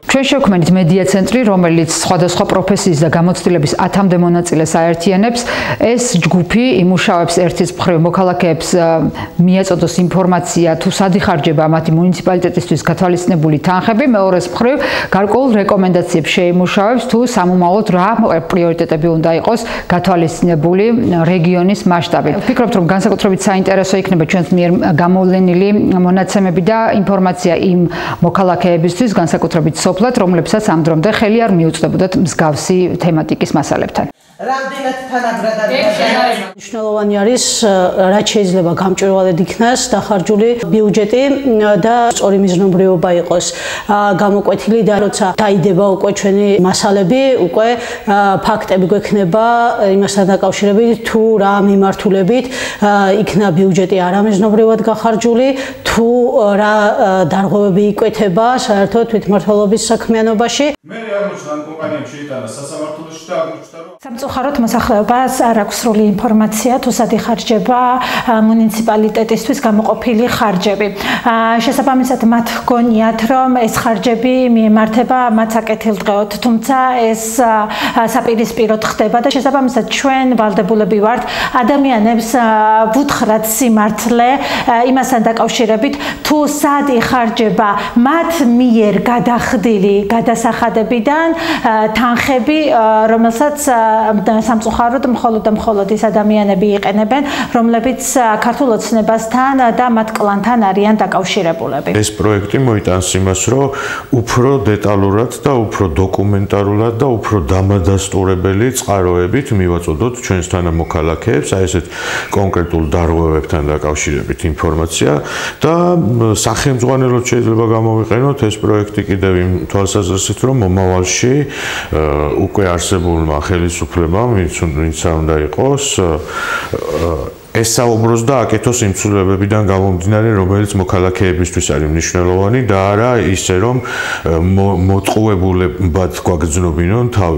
ჩვენ შევქმნით მედია ცენტრი, რომელიც სხვადასხვა პროფესიის და გამოცდილების 10-მდე მონაწილეს აერთიანებს. ეს ჯგუფი იმუშავებს ერთის მხრივ მოქალაქეებს მიაწოდოს ინფორმაცია თუ სად იხარჯება მათი მუნიციპალიტეტისთვის გათვალისწინებული თანხები, მეორეს მხრივ გარკვეულ რეკომენდაციებს შეიმუშავებს თუ სამომავლოდ რა პრიორიტეტები უნდა იყოს გათვალისწინებული რეგიონის მასშტაბით. ვფიქრობთ, რომ განსაკუთრებით საინტერესო იქნება ჩვენს მიერ გამოვლენილი მონაცემები და ინფორმაცია იმ მოქალაქეებისთვის, განსაკუთრებით სოფლად, რომლებსაც ამ დრომდე ხელი არ მიუწვდებოდათ მსგავსი თემატიკის მასალებთან. რამდენად თანაბრად არის მნიშვნელოვანი არის რაც შეიძლება გამჭვირვალედ იქნას დახარჯული ბიუჯეტი და სწორი მიზნობრიობა იყოს გამოკვეთილი და როცა დაიდება უკვე ჩვენი მასალები, უკვე ფაქტები გვექნება იმასთან დაკავშირებით თუ რა მიმართულებით იქნა ბიუჯეტი არამიზნობრივად გახარჯული, თუ რა დარღვევები იკვეთება საერთო თვითმმართველობის საქმიანობაში. მე აღმოჩნდა ამ კომპანიამ შეიტანა სასამართლოში და აღმოჩნდა რომ სამწუხაროდ მოსახლეობას არ აქვს სრული ინფორმაცია თუ სად იხარჯება მუნიციპალიტეტისთვის გამოყოფილი ხარჯები. შესაბამისად მათ გონიათ რომ ეს ხარჯები მიემართება მათ საკეთილდღეოდ, თუმცა ეს საპირისპიროდ ხდება და შესაბამისად ჩვენ ვალდებულები ვართ ადამიანებს ვუთხრათ სიმართლე იმასთან დაკავშირებით თუ სად იხარჯება მათ მიერ გადახდილი გადასახადებიდან თანხები, რომელსაც სამწუხაროდ მხოლოდ და მხოლოდ ის ადამიანები იყენებენ, რომლებიც ქართულ ოცნებასთან და მათ კლანთან არიან დაკავშირებულები. ეს პროექტი მოიტანს იმას, რომ უფრო დეტალურად და უფრო დოკუმენტარულად და უფრო დამადასტურებელი წყაროებით მივაწოდოთ ჩვენს თანამოქალაქეებს აი ესეთ კონკრეტულ დარღვევებთან დაკავშირებით ინფორმაცია და სახელმძღვანელოდ შეიძლება გამოვიყენოთ ეს პროექტი კიდევ იმ თვალსაზრისით, რომ მომავალში უკვე არსებულმა ხელისუფლებამ, ვინც უნდა იყოს, ესაუბროს და აკეთოს იმ ცვლილებებიდან გამომდინარე, რომელიც მოქალაქეებისთვის არის მნიშვნელოვანი და არა ისე, რომ მოტყუებულებად გვაგრძნობინონ თავი.